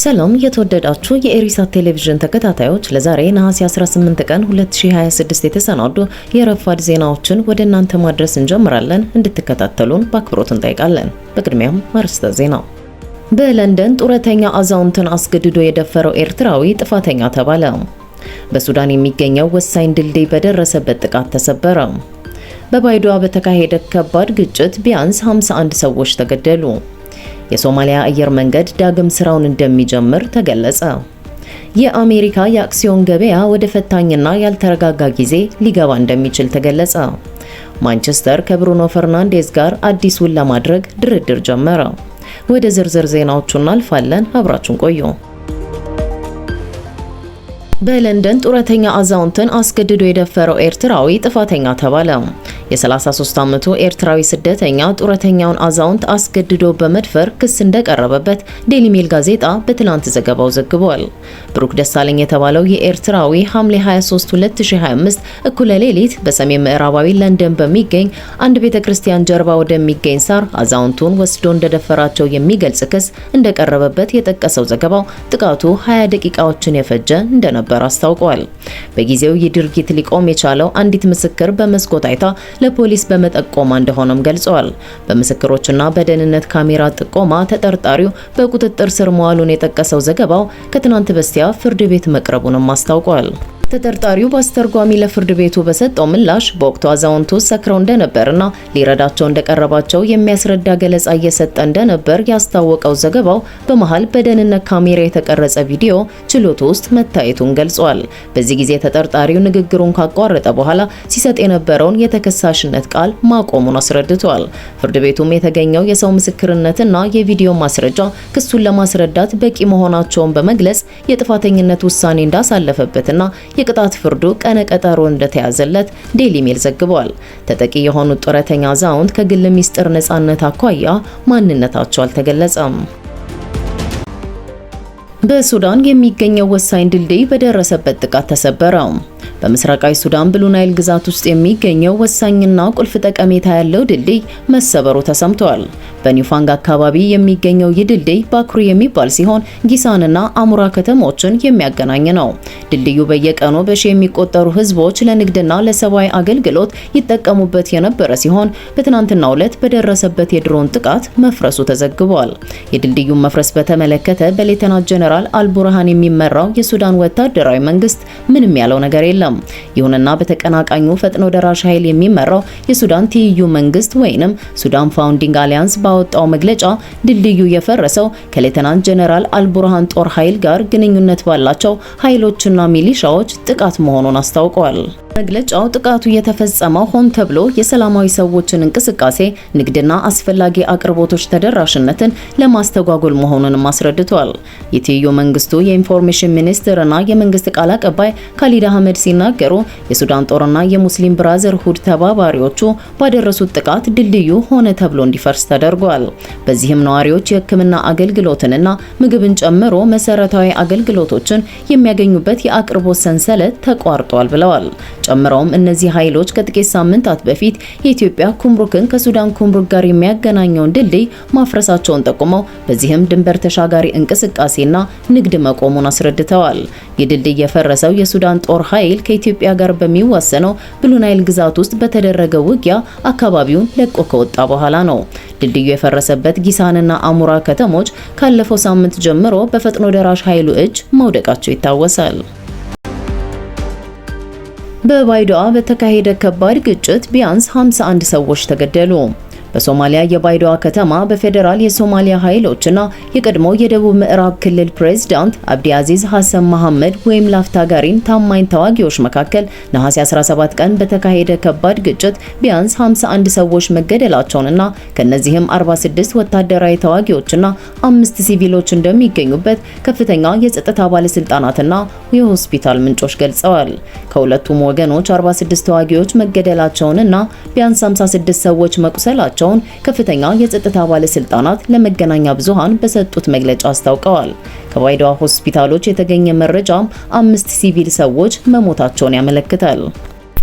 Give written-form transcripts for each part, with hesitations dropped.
ሰላም የተወደዳችሁ የኤሪሳት ቴሌቪዥን ተከታታዮች ለዛሬ ነሐሴ 18 ቀን 2026 የተሰናዱ የረፋድ ዜናዎችን ወደ እናንተ ማድረስ እንጀምራለን። እንድትከታተሉን በአክብሮት እንጠይቃለን። በቅድሚያም አርዕስተ ዜና። በለንደን ጡረተኛ አዛውንትን አስገድዶ የደፈረው ኤርትራዊ ጥፋተኛ ተባለ። በሱዳን የሚገኘው ወሳኝ ድልድይ በደረሰበት ጥቃት ተሰበረ። በባይዶዋ በተካሄደ ከባድ ግጭት ቢያንስ 51 ሰዎች ተገደሉ። የሶማሊያ አየር መንገድ ዳግም ስራውን እንደሚጀምር ተገለጸ። የአሜሪካ የአክሲዮን ገበያ ወደ ፈታኝና ያልተረጋጋ ጊዜ ሊገባ እንደሚችል ተገለጸ። ማንቸስተር ከብሩኖ ፈርናንዴዝ ጋር አዲስ ውል ለማድረግ ድርድር ጀመረ። ወደ ዝርዝር ዜናዎቹ እናልፋለን። አብራችሁን ቆዩ። በለንደን ጡረተኛ አዛውንትን አስገድዶ የደፈረው ኤርትራዊ ጥፋተኛ ተባለ። የ33 ዓመቱ ኤርትራዊ ስደተኛ ጡረተኛውን አዛውንት አስገድዶ በመድፈር ክስ እንደቀረበበት ዴይሊ ሜል ጋዜጣ በትላንት ዘገባው ዘግቧል። ብሩክ ደሳለኝ የተባለው የኤርትራዊ ሐምሌ 23 2025 እኩለ ሌሊት በሰሜን ምዕራባዊ ለንደን በሚገኝ አንድ ቤተክርስቲያን ጀርባ ወደሚገኝ ሳር አዛውንቱን ወስዶ እንደደፈራቸው የሚገልጽ ክስ እንደቀረበበት የጠቀሰው ዘገባው ጥቃቱ 20 ደቂቃዎችን የፈጀ እንደነበር አስታውቋል። በጊዜው ይህ ድርጊት ሊቆም የቻለው አንዲት ምስክር በመስኮት አይታ ለፖሊስ በመጠቆማ እንደሆነም ገልጿል። በምስክሮችና በደህንነት ካሜራ ጥቆማ ተጠርጣሪው በቁጥጥር ስር መዋሉን የጠቀሰው ዘገባው ከትናንት በስቲያ ፍርድ ቤት መቅረቡንም አስታውቋል። ተጠርጣሪው በአስተርጓሚ ለፍርድ ቤቱ በሰጠው ምላሽ በወቅቱ አዛውንቱ ሰክረው እንደነበርና ሊረዳቸው እንደቀረባቸው የሚያስረዳ ገለጻ እየሰጠ እንደነበር ያስታወቀው ዘገባው በመሃል በደህንነት ካሜራ የተቀረጸ ቪዲዮ ችሎቱ ውስጥ መታየቱን ገልጿል። በዚህ ጊዜ ተጠርጣሪው ንግግሩን ካቋረጠ በኋላ ሲሰጥ የነበረውን የተከሳሽነት ቃል ማቆሙን አስረድቷል። ፍርድ ቤቱም የተገኘው የሰው ምስክርነትና የቪዲዮ ማስረጃ ክሱን ለማስረዳት በቂ መሆናቸውን በመግለጽ የጥፋተኝነት ውሳኔ እንዳሳለፈበትና የቅጣት ፍርዱ ቀነ ቀጠሮ እንደተያዘለት ዴይሊ ሜል ዘግቧል። ተጠቂ የሆኑት ጡረተኛ አዛውንት ከግል ሚስጥር ነጻነት አኳያ ማንነታቸው አልተገለጸም። በሱዳን የሚገኘው ወሳኝ ድልድይ በደረሰበት ጥቃት ተሰበረ። በምስራቃዊ ሱዳን ብሉ ናይል ግዛት ውስጥ የሚገኘው ወሳኝና ቁልፍ ጠቀሜታ ያለው ድልድይ መሰበሩ ተሰምቷል። በኒውፋንግ አካባቢ የሚገኘው ይህ ድልድይ ባክሩ የሚባል ሲሆን ጊሳንና አሙራ ከተሞችን የሚያገናኝ ነው። ድልድዩ በየቀኑ በሺ የሚቆጠሩ ህዝቦች ለንግድና ለሰብአዊ አገልግሎት ይጠቀሙበት የነበረ ሲሆን በትናንትናው ዕለት በደረሰበት የድሮን ጥቃት መፍረሱ ተዘግቧል። የድልድዩን መፍረስ በተመለከተ በሌተናንት ጀነራል አልቡርሃን የሚመራው የሱዳን ወታደራዊ መንግስት ምንም ያለው ነገር የለም። ይሁንና በተቀናቃኙ ፈጥኖ ደራሽ ኃይል የሚመራው የሱዳን ትይዩ መንግስት ወይንም ሱዳን ፋውንዲንግ አሊያንስ ባወጣው መግለጫ ድልድዩ የፈረሰው ከሌተናንት ጀነራል አልቡርሃን ጦር ኃይል ጋር ግንኙነት ባላቸው ኃይሎችና ሚሊሻዎች ጥቃት መሆኑን አስታውቋል። መግለጫው ጥቃቱ የተፈጸመው ሆን ተብሎ የሰላማዊ ሰዎችን እንቅስቃሴ፣ ንግድና አስፈላጊ አቅርቦቶች ተደራሽነትን ለማስተጓጎል መሆኑንም አስረድቷል። የትይዩ መንግስቱ የኢንፎርሜሽን ሚኒስትርና የመንግስት ቃል አቀባይ ካሊድ አህመድ ሲናገሩ የሱዳን ጦርና የሙስሊም ብራዘርሁድ ተባባሪዎቹ ባደረሱት ጥቃት ድልድዩ ሆነ ተብሎ እንዲፈርስ ተደርጓል። በዚህም ነዋሪዎች የሕክምና አገልግሎትንና ምግብን ጨምሮ መሰረታዊ አገልግሎቶችን የሚያገኙበት የአቅርቦት ሰንሰለት ተቋርጧል ብለዋል። ጨምረውም እነዚህ ኃይሎች ከጥቂት ሳምንታት በፊት የኢትዮጵያ ኩምሩክን ከሱዳን ኩምሩክ ጋር የሚያገናኘውን ድልድይ ማፍረሳቸውን ጠቁመው በዚህም ድንበር ተሻጋሪ እንቅስቃሴና ንግድ መቆሙን አስረድተዋል። ይህ ድልድይ የፈረሰው የሱዳን ጦር ኃይል ከኢትዮጵያ ጋር በሚዋሰነው ብሉ ናይል ግዛት ውስጥ በተደረገ ውጊያ አካባቢውን ለቆ ከወጣ በኋላ ነው። ድልድዩ የፈረሰበት ጊሳንና አሙራ ከተሞች ካለፈው ሳምንት ጀምሮ በፈጥኖ ደራሽ ኃይሉ እጅ መውደቃቸው ይታወሳል። በባይዶዋ በተካሄደ ከባድ ግጭት ቢያንስ 51 ሰዎች ተገደሉ። በሶማሊያ የባይዶዋ ከተማ በፌዴራል የሶማሊያ ኃይሎችና የቀድሞ የደቡብ ምዕራብ ክልል ፕሬዝዳንት አብዲ አዚዝ ሐሰን መሐመድ ወይም ላፍታጋሪን ታማኝ ተዋጊዎች መካከል ነሐሴ 17 ቀን በተካሄደ ከባድ ግጭት ቢያንስ 51 ሰዎች መገደላቸውንና ከነዚህም 46 ወታደራዊ ተዋጊዎችና 5 ሲቪሎች እንደሚገኙበት ከፍተኛ የጸጥታ ባለስልጣናትና የሆስፒታል ምንጮች ገልጸዋል። ከሁለቱም ወገኖች 46 ተዋጊዎች መገደላቸውንና ቢያንስ 56 ሰዎች መቁሰላቸው ከፍተኛ የጸጥታ ባለስልጣናት ለመገናኛ ብዙሃን በሰጡት መግለጫ አስታውቀዋል። ከባይዶዋ ሆስፒታሎች የተገኘ መረጃም 5 ሲቪል ሰዎች መሞታቸውን ያመለክታል።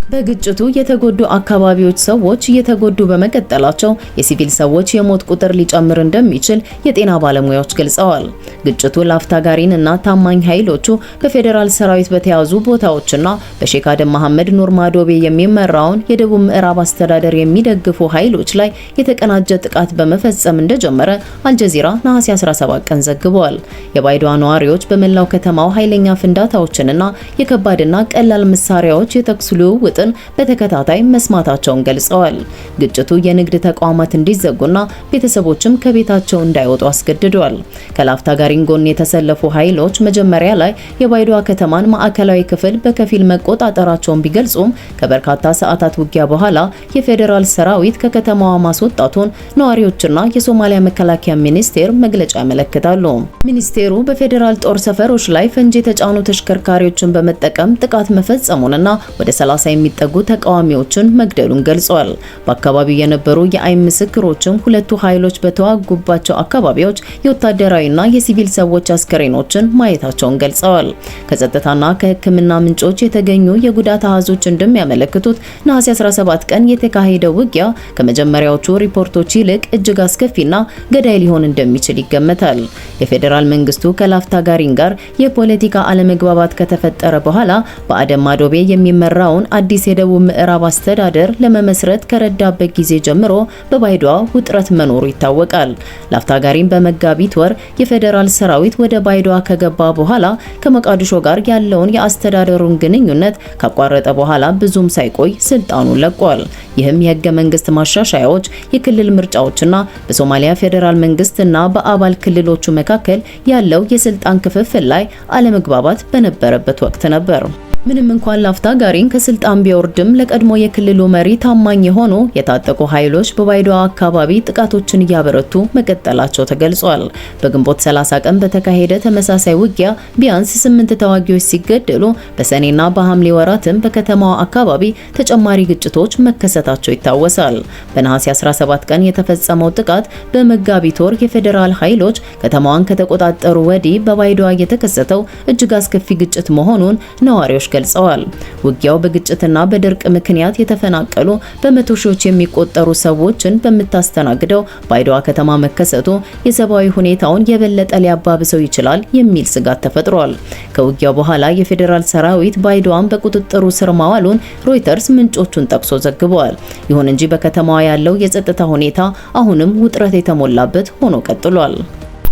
በግጭቱ የተጎዱ አካባቢዎች ሰዎች እየተጎዱ በመቀጠላቸው የሲቪል ሰዎች የሞት ቁጥር ሊጨምር እንደሚችል የጤና ባለሙያዎች ገልጸዋል። ግጭቱ ላፍታጋሪን እና ታማኝ ኃይሎቹ በፌዴራል ሰራዊት በተያዙ ቦታዎችና በሼክ አደም መሐመድ ኑር ማዶቤ የሚመራውን የደቡብ ምዕራብ አስተዳደር የሚደግፉ ኃይሎች ላይ የተቀናጀ ጥቃት በመፈጸም እንደጀመረ አልጀዚራ ነሐሴ 17 ቀን ዘግቧል። የባይዶዋ ነዋሪዎች በመላው ከተማው ኃይለኛ ፍንዳታዎችንና የከባድና ቀላል መሳሪያዎች የተኩስ ልውውጥ በተከታታይ መስማታቸውን ገልጸዋል። ግጭቱ የንግድ ተቋማት እንዲዘጉና ቤተሰቦችም ከቤታቸው እንዳይወጡ አስገድዷል። ከላፍታጋሪን ጎን የተሰለፉ ኃይሎች መጀመሪያ ላይ የባይዶዋ ከተማን ማዕከላዊ ክፍል በከፊል መቆጣጠራቸውን ቢገልጹም ከበርካታ ሰዓታት ውጊያ በኋላ የፌዴራል ሰራዊት ከከተማዋ ማስወጣቱን ነዋሪዎችና የሶማሊያ መከላከያ ሚኒስቴር መግለጫ ያመለክታሉ። ሚኒስቴሩ በፌዴራል ጦር ሰፈሮች ላይ ፈንጂ የተጫኑ ተሽከርካሪዎችን በመጠቀም ጥቃት መፈጸሙንና ወደ 30 የሚጠጉ ተቃዋሚዎችን መግደሉን ገልጿል። በአካባቢው የነበሩ የአይን ምስክሮችም ሁለቱ ኃይሎች በተዋጉባቸው አካባቢዎች የወታደራዊና የሲቪል ሰዎች አስከሬኖችን ማየታቸውን ገልጸዋል። ከጸጥታና ከሕክምና ምንጮች የተገኙ የጉዳት አሃዞች እንደሚያመለክቱት ነሐሴ 17 ቀን የተካሄደው ውጊያ ከመጀመሪያዎቹ ሪፖርቶች ይልቅ እጅግ አስከፊና ገዳይ ሊሆን እንደሚችል ይገመታል። የፌዴራል መንግስቱ ከላፍታጋሪን ጋር የፖለቲካ አለመግባባት ከተፈጠረ በኋላ በአደም ማዶቤ የሚመራውን አዲስ የደቡብ ምዕራብ አስተዳደር ለመመስረት ከረዳበት ጊዜ ጀምሮ በባይዶዋ ውጥረት መኖሩ ይታወቃል። ላፍታጋሪን በመጋቢት ወር የፌዴራል ሰራዊት ወደ ባይዶዋ ከገባ በኋላ ከሞቃዲሾ ጋር ያለውን የአስተዳደሩን ግንኙነት ካቋረጠ በኋላ ብዙም ሳይቆይ ስልጣኑን ለቋል። ይህም የህገ መንግስት ማሻሻያዎች፣ የክልል ምርጫዎችና በሶማሊያ ፌዴራል መንግስትና በአባል ክልሎቹ መካከል ያለው የስልጣን ክፍፍል ላይ አለመግባባት በነበረበት ወቅት ነበር። ምንም እንኳን ላፍታጋሪን ከስልጣን ቢወርድም ለቀድሞ የክልሉ መሪ ታማኝ የሆኑ የታጠቁ ኃይሎች በባይዶዋ አካባቢ ጥቃቶችን እያበረቱ መቀጠላቸው ተገልጿል። በግንቦት 30 ቀን በተካሄደ ተመሳሳይ ውጊያ ቢያንስ 8 ተዋጊዎች ሲገደሉ በሰኔና በሐምሌ ወራትም በከተማዋ አካባቢ ተጨማሪ ግጭቶች መከሰታቸው ይታወሳል። በነሐሴ 17 ቀን የተፈጸመው ጥቃት በመጋቢት ወር የፌዴራል ኃይሎች ከተማዋን ከተቆጣጠሩ ወዲህ በባይዶዋ የተከሰተው እጅግ አስከፊ ግጭት መሆኑን ነዋሪዎች ገልጸዋል። ውጊያው በግጭትና በድርቅ ምክንያት የተፈናቀሉ በመቶ ሺዎች የሚቆጠሩ ሰዎችን በምታስተናግደው ባይዶዋ ከተማ መከሰቱ የሰብአዊ ሁኔታውን የበለጠ ሊያባብሰው ይችላል የሚል ስጋት ተፈጥሯል። ከውጊያው በኋላ የፌዴራል ሰራዊት ባይዶዋን በቁጥጥሩ ስር ማዋሉን ሮይተርስ ምንጮቹን ጠቅሶ ዘግቧል። ይሁን እንጂ በከተማዋ ያለው የጸጥታ ሁኔታ አሁንም ውጥረት የተሞላበት ሆኖ ቀጥሏል።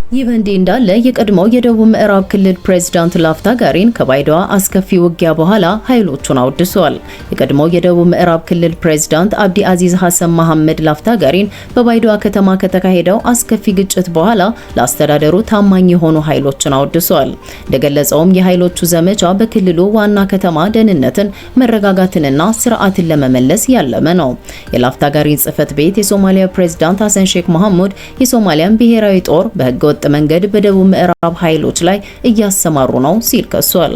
ይህ በእንዲህ እንዳለ የቀድሞው የደቡብ ምዕራብ ክልል ፕሬዝዳንት ላፍታጋሪን ከባይዶዋ አስከፊ ውጊያ በኋላ ኃይሎቹን አውድሷል። የቀድሞው የደቡብ ምዕራብ ክልል ፕሬዝዳንት አብዲ አዚዝ ሐሰን መሐመድ ላፍታጋሪን በባይዶዋ ከተማ ከተካሄደው አስከፊ ግጭት በኋላ ለአስተዳደሩ ታማኝ የሆኑ ኃይሎችን አውድሷል። እንደገለጸውም የኃይሎቹ ዘመቻ በክልሉ ዋና ከተማ ደህንነትን፣ መረጋጋትንና ስርዓትን ለመመለስ ያለመ ነው። የላፍታጋሪን ጽህፈት ቤት የሶማሊያ ፕሬዝዳንት ሐሰን ሼክ መሐሙድ የሶማሊያን ብሔራዊ ጦር በህገ ወጥ መንገድ በደቡብ ምዕራብ ኃይሎች ላይ እያሰማሩ ነው ሲል ከሷል።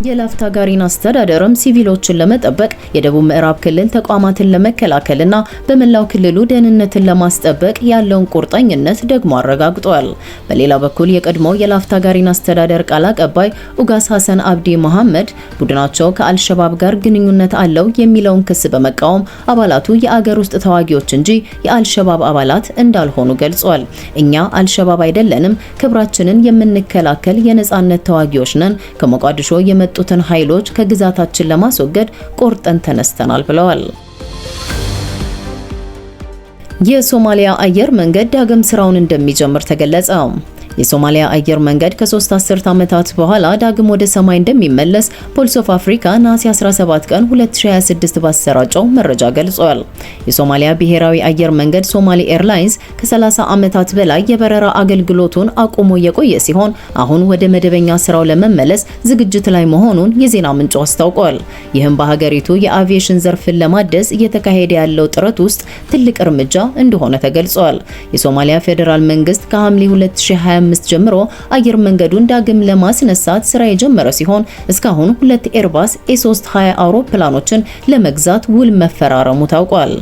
የላፍታጋሪን አስተዳደርም ሲቪሎችን ለመጠበቅ የደቡብ ምዕራብ ክልል ተቋማትን ለመከላከልና በመላው ክልሉ ደህንነትን ለማስጠበቅ ያለውን ቁርጠኝነት ደግሞ አረጋግጧል። በሌላ በኩል የቀድሞው የላፍታጋሪን አስተዳደር ቃል አቀባይ ኡጋስ ሐሰን አብዲ መሐመድ ቡድናቸው ከአልሸባብ ጋር ግንኙነት አለው የሚለውን ክስ በመቃወም አባላቱ የአገር ውስጥ ተዋጊዎች እንጂ የአልሸባብ አባላት እንዳልሆኑ ገልጿል። እኛ አልሸባብ አይደለንም፣ ክብራችንን የምንከላከል የነጻነት ተዋጊዎች ነን። ከሞቃዲሾ የመጡትን ኃይሎች ከግዛታችን ለማስወገድ ቆርጠን ተነስተናል ብለዋል። የሶማሊያ አየር መንገድ ዳግም ስራውን እንደሚጀምር ተገለጸ። የሶማሊያ አየር መንገድ ከ3 አስርት ዓመታት በኋላ ዳግም ወደ ሰማይ እንደሚመለስ ፖሊስ ኦፍ አፍሪካ ነሐሴ 17 ቀን 2026 ባሰራጨው መረጃ ገልጿል። የሶማሊያ ብሔራዊ አየር መንገድ ሶማሊ ኤርላይንስ ከ30 ዓመታት በላይ የበረራ አገልግሎቱን አቁሞ የቆየ ሲሆን አሁን ወደ መደበኛ ስራው ለመመለስ ዝግጅት ላይ መሆኑን የዜና ምንጩ አስታውቋል። ይህም በሀገሪቱ የአቪዬሽን ዘርፍን ለማደስ እየተካሄደ ያለው ጥረት ውስጥ ትልቅ እርምጃ እንደሆነ ተገልጿል። የሶማሊያ ፌዴራል መንግስት ከሐምሌ 2020 ጀምሮ አየር መንገዱን ዳግም ለማስነሳት ስራ የጀመረ ሲሆን እስካሁን 2 ኤርባስ A320 አውሮፕላኖችን ለመግዛት ውል መፈራረሙ ታውቋል።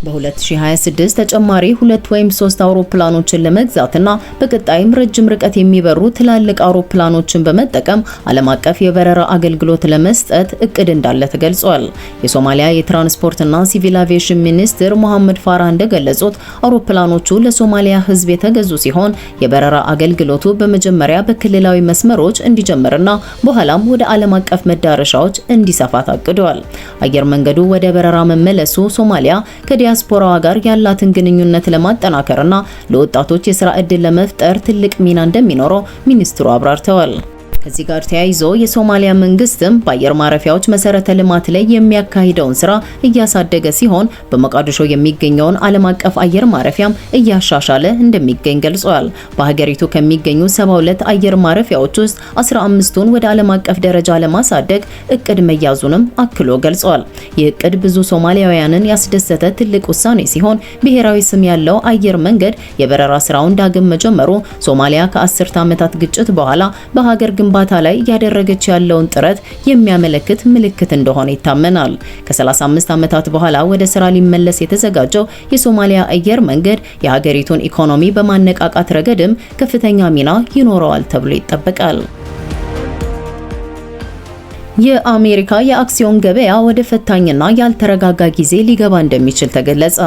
በ2026 ተጨማሪ 2 ወይም 3 አውሮፕላኖችን ለመግዛትና በቀጣይም ረጅም ርቀት የሚበሩ ትላልቅ አውሮፕላኖችን በመጠቀም ዓለም አቀፍ የበረራ አገልግሎት ለመስጠት እቅድ እንዳለ ተገልጿል። የሶማሊያ የትራንስፖርትና ሲቪል አቪዬሽን ሚኒስትር መሐመድ ፋራህ እንደገለጹት አውሮፕላኖቹ ለሶማሊያ ሕዝብ የተገዙ ሲሆን የበረራ አገልግሎቱ በመጀመሪያ በክልላዊ መስመሮች እንዲጀምርና በኋላም ወደ ዓለም አቀፍ መዳረሻዎች እንዲሰፋ ታቅዷል። አየር መንገዱ ወደ በረራ መመለሱ ሶማሊያ ከዲያስፖራዋ ጋር ያላትን ግንኙነት ለማጠናከርና ለወጣቶች የሥራ ዕድል ለመፍጠር ትልቅ ሚና እንደሚኖረው ሚኒስትሩ አብራርተዋል። ከዚህ ጋር ተያይዞ የሶማሊያ መንግስትም በአየር ማረፊያዎች መሰረተ ልማት ላይ የሚያካሂደውን ስራ እያሳደገ ሲሆን በሞቃዲሾ የሚገኘውን ዓለም አቀፍ አየር ማረፊያም እያሻሻለ እንደሚገኝ ገልጿል። በሀገሪቱ ከሚገኙ 72 አየር ማረፊያዎች ውስጥ 15ቱን ወደ ዓለም አቀፍ ደረጃ ለማሳደግ እቅድ መያዙንም አክሎ ገልጿል። ይህ እቅድ ብዙ ሶማሊያውያንን ያስደሰተ ትልቅ ውሳኔ ሲሆን ብሔራዊ ስም ያለው አየር መንገድ የበረራ ስራውን ዳግም መጀመሩ ሶማሊያ ከ10 ዓመታት ግጭት በኋላ በሀገር ግንባታ ላይ ያደረገች ያለውን ጥረት የሚያመለክት ምልክት እንደሆነ ይታመናል። ከ35 ዓመታት በኋላ ወደ ስራ ሊመለስ የተዘጋጀው የሶማሊያ አየር መንገድ የሀገሪቱን ኢኮኖሚ በማነቃቃት ረገድም ከፍተኛ ሚና ይኖረዋል ተብሎ ይጠበቃል። የአሜሪካ የአክሲዮን ገበያ ወደ ፈታኝና ያልተረጋጋ ጊዜ ሊገባ እንደሚችል ተገለጸ።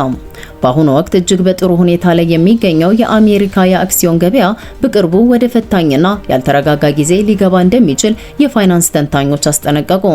በአሁኑ ወቅት እጅግ በጥሩ ሁኔታ ላይ የሚገኘው የአሜሪካ የአክሲዮን ገበያ በቅርቡ ወደ ፈታኝና ያልተረጋጋ ጊዜ ሊገባ እንደሚችል የፋይናንስ ተንታኞች አስጠነቀቁ።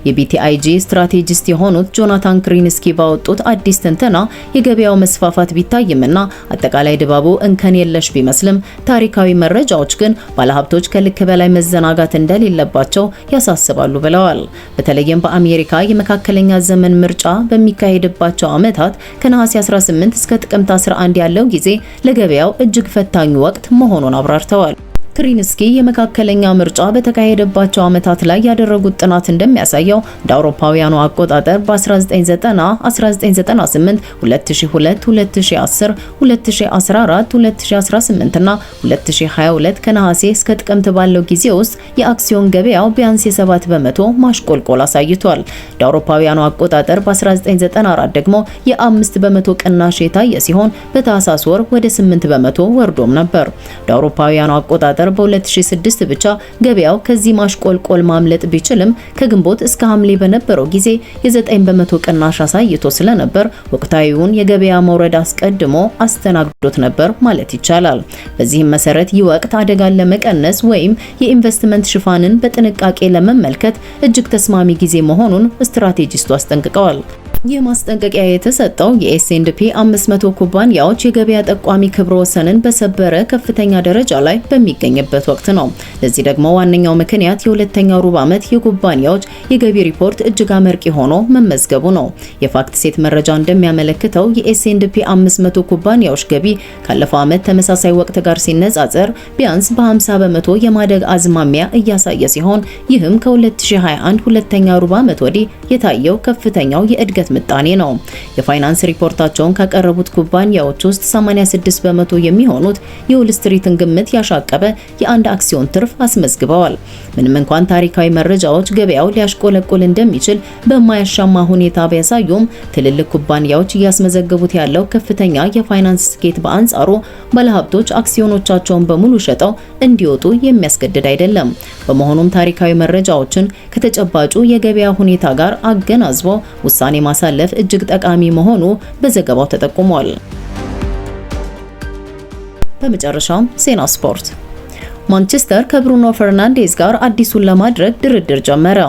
የቢቲአይጂ ስትራቴጂስት የሆኑት ጆናታን ክሪንስኪ ባወጡት አዲስ ትንተና የገበያው መስፋፋት ቢታይምና አጠቃላይ ድባቡ እንከን የለሽ ቢመስልም ታሪካዊ መረጃዎች ግን ባለሀብቶች ከልክ በላይ መዘናጋት እንደሌለባቸው ያሳስባሉ ብለዋል። በተለይም በአሜሪካ የመካከለኛ ዘመን ምርጫ በሚካሄድባቸው ዓመታት ከነሐሴ 18 እስከ ጥቅምት 11 ያለው ጊዜ ለገበያው እጅግ ፈታኝ ወቅት መሆኑን አብራርተዋል። ክሪንስኪ የመካከለኛ ምርጫ በተካሄደባቸው ዓመታት ላይ ያደረጉት ጥናት እንደሚያሳየው እንደ አውሮፓውያኑ አቆጣጠር በ1990፣ 1998፣ 2002፣ 2010፣ 2014፣ 2018 እና 2022 ከነሐሴ እስከ ጥቅምት ባለው ጊዜ ውስጥ የአክሲዮን ገበያው ቢያንስ የ7 በመቶ ማሽቆልቆል አሳይቷል። እንደ አውሮፓውያኑ አቆጣጠር በ1994 ደግሞ የ5 በመቶ ቅናሽ የታየ ሲሆን በታህሳስ ወር ወደ 8 በመቶ ወርዶም ነበር። እንደ አውሮፓውያኑ አቆጣጠር በ2006 ብቻ ገበያው ከዚህ ማሽቆልቆል ማምለጥ ቢችልም ከግንቦት እስከ ሐምሌ በነበረው ጊዜ የ9 በመቶ ቅናሽ አሳይቶ ስለነበር ወቅታዊውን የገበያ መውረድ አስቀድሞ አስተናግዶት ነበር ማለት ይቻላል። በዚህም መሰረት ይህ ወቅት አደጋን ለመቀነስ ወይም የኢንቨስትመንት ሽፋንን በጥንቃቄ ለመመልከት እጅግ ተስማሚ ጊዜ መሆኑን ስትራቴጂስቱ አስጠንቅቀዋል። ይህ ማስጠንቀቂያ የተሰጠው የኤስ&ፒ 500 ኩባንያዎች የገበያ ጠቋሚ ክብረ ወሰንን በሰበረ ከፍተኛ ደረጃ ላይ በሚገኝበት ወቅት ነው። ለዚህ ደግሞ ዋነኛው ምክንያት የሁለተኛው ሩብ ዓመት የኩባንያዎች የገቢ ሪፖርት እጅግ አመርቂ ሆኖ መመዝገቡ ነው። የፋክት ሴት መረጃ እንደሚያመለክተው የኤስ&ፒ 500 ኩባንያዎች ገቢ ካለፈው ዓመት ተመሳሳይ ወቅት ጋር ሲነጻጸር ቢያንስ በ50 በመቶ የማደግ አዝማሚያ እያሳየ ሲሆን ይህም ከ2021 ሁለተኛ ሩብ ዓመት ወዲህ የታየው ከፍተኛው የእድገት ምጣኔ ነው። የፋይናንስ ሪፖርታቸውን ካቀረቡት ኩባንያዎች ውስጥ 86 በመቶ የሚሆኑት የዎል ስትሪትን ግምት ያሻቀበ የአንድ አክሲዮን ትርፍ አስመዝግበዋል። ምንም እንኳን ታሪካዊ መረጃዎች ገበያው ሊያሽቆለቁል እንደሚችል በማያሻማ ሁኔታ ቢያሳዩም ትልልቅ ኩባንያዎች እያስመዘገቡት ያለው ከፍተኛ የፋይናንስ ስኬት በአንጻሩ ባለሀብቶች አክሲዮኖቻቸውን በሙሉ ሸጠው እንዲወጡ የሚያስገድድ አይደለም። በመሆኑም ታሪካዊ መረጃዎችን ከተጨባጩ የገበያ ሁኔታ ጋር አገናዝቦ ውሳኔ ማሳለፍ እጅግ ጠቃሚ መሆኑ በዘገባው ተጠቁሟል። በመጨረሻም ዜና ስፖርት። ማንቸስተር ከብሩኖ ፈርናንዴዝ ጋር አዲሱን ለማድረግ ድርድር ጀመረ።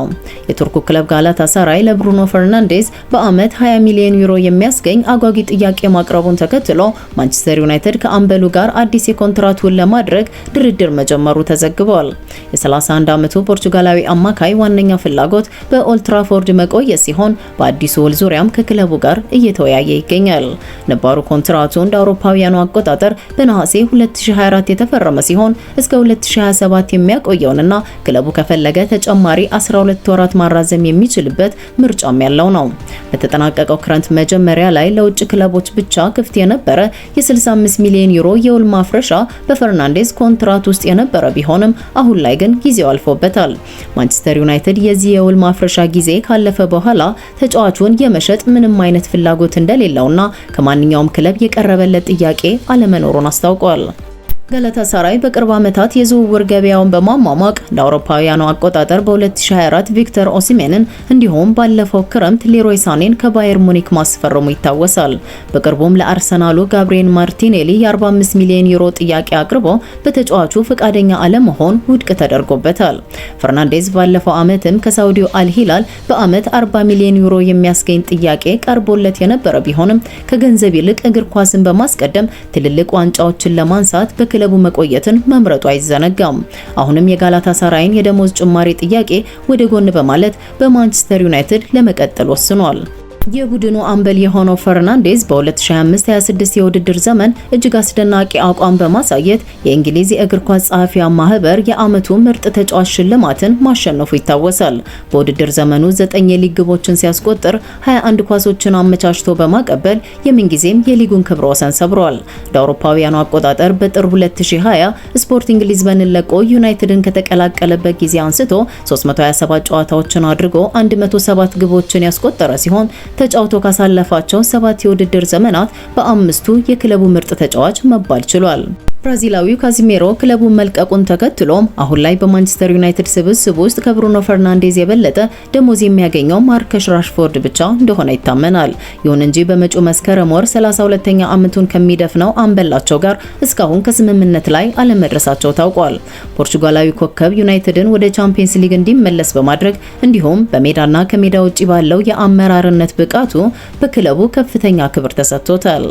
የቱርኩ ክለብ ጋላታሳራይ ለብሩኖ ፈርናንዴዝ በአመት 20 ሚሊዮን ዩሮ የሚያስገኝ አጓጊ ጥያቄ ማቅረቡን ተከትሎ ማንቸስተር ዩናይትድ ከአምበሉ ጋር አዲስ የኮንትራት ውል ለማድረግ ድርድር መጀመሩ ተዘግቧል። የ31 ዓመቱ ፖርቹጋላዊ አማካይ ዋነኛ ፍላጎት በኦልትራፎርድ መቆየት ሲሆን በአዲሱ ውል ዙሪያም ከክለቡ ጋር እየተወያየ ይገኛል። ነባሩ ኮንትራቱ እንደ አውሮፓውያኑ አቆጣጠር በነሐሴ 2024 የተፈረመ ሲሆን እስከ 2027 የሚያቆየውንና ክለቡ ከፈለገ ተጨማሪ 12 ወራት ማራዘም የሚችልበት ምርጫም ያለው ነው። በተጠናቀቀው ክረምት መጀመሪያ ላይ ለውጭ ክለቦች ብቻ ክፍት የነበረ የ65 ሚሊዮን ዩሮ የውል ማፍረሻ በፈርናንዴዝ ኮንትራት ውስጥ የነበረ ቢሆንም አሁን ላይ ግን ጊዜው አልፎበታል። ማንቸስተር ዩናይትድ የዚህ የውል ማፍረሻ ጊዜ ካለፈ በኋላ ተጫዋቹን የመሸጥ ምንም አይነት ፍላጎት እንደሌለውና ከማንኛውም ክለብ የቀረበለት ጥያቄ አለመኖሩን አስታውቋል። ጋላታሳራይ በቅርብ ዓመታት የዝውውር ገበያውን በማሟሟቅ ለአውሮፓውያኑ አቆጣጠር በ2024 ቪክተር ኦሲሜንን እንዲሁም ባለፈው ክረምት ሌሮይ ሳኔን ከባየር ሙኒክ ማስፈረሙ ይታወሳል። በቅርቡም ለአርሰናሉ ጋብሪኤል ማርቲኔሊ የ45 ሚሊዮን ዩሮ ጥያቄ አቅርቦ በተጫዋቹ ፈቃደኛ አለመሆን ውድቅ ተደርጎበታል። ፈርናንዴዝ ባለፈው ዓመትም ከሳውዲው አልሂላል በዓመት 40 ሚሊዮን ዩሮ የሚያስገኝ ጥያቄ ቀርቦለት የነበረ ቢሆንም ከገንዘብ ይልቅ እግር ኳስን በማስቀደም ትልልቅ ዋንጫዎችን ለማንሳት ክለቡ መቆየትን መምረጡ አይዘነጋም። አሁንም የጋላታሳራይን የደሞዝ ጭማሪ ጥያቄ ወደ ጎን በማለት በማንቸስተር ዩናይትድ ለመቀጠል ወስኗል። የቡድኑ አምበል የሆነው ፈርናንዴዝ በ2025-26 የውድድር ዘመን እጅግ አስደናቂ አቋም በማሳየት የእንግሊዝ የእግር ኳስ ጸሐፊያን ማህበር የዓመቱ ምርጥ ተጫዋች ሽልማትን ማሸነፉ ይታወሳል። በውድድር ዘመኑ 9 የሊግ ግቦችን ሲያስቆጥር 21 ኳሶችን አመቻችቶ በማቀበል የምንጊዜም የሊጉን ክብረ ወሰን ሰብሯል። ለአውሮፓውያኑ አቆጣጠር በጥር 2020 ስፖርቲንግ ሊዝበንን ለቆ ዩናይትድን ከተቀላቀለበት ጊዜ አንስቶ 327 ጨዋታዎችን አድርጎ 107 ግቦችን ያስቆጠረ ሲሆን ተጫውቶ ካሳለፋቸው 7 የውድድር ዘመናት በ5ቱ የክለቡ ምርጥ ተጫዋች መባል ችሏል። ብራዚላዊው ካዚሜሮ ክለቡን መልቀቁን ተከትሎም አሁን ላይ በማንቸስተር ዩናይትድ ስብስብ ውስጥ ከብሩኖ ፈርናንዴዝ የበለጠ ደሞዝ የሚያገኘው ማርከስ ራሽፎርድ ብቻ እንደሆነ ይታመናል። ይሁን እንጂ በመጪው መስከረም ወር 32ኛ ዓመቱን ከሚደፍነው አምበላቸው ጋር እስካሁን ከስምምነት ላይ አለመድረሳቸው ታውቋል። ፖርቹጋላዊ ኮከብ ዩናይትድን ወደ ቻምፒየንስ ሊግ እንዲመለስ በማድረግ እንዲሁም በሜዳና ከሜዳ ውጪ ባለው የአመራርነት ብቃቱ በክለቡ ከፍተኛ ክብር ተሰጥቶታል።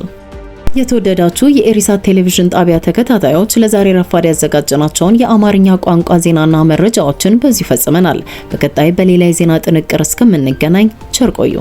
የተወደዳችሁ የኤሪሳት ቴሌቪዥን ጣቢያ ተከታታዮች ለዛሬ ረፋድ ያዘጋጀናቸውን የአማርኛ ቋንቋ ዜናና መረጃዎችን በዚህ ፈጽመናል። በቀጣይ በሌላ የዜና ጥንቅር እስከምንገናኝ ቸር ቆዩ።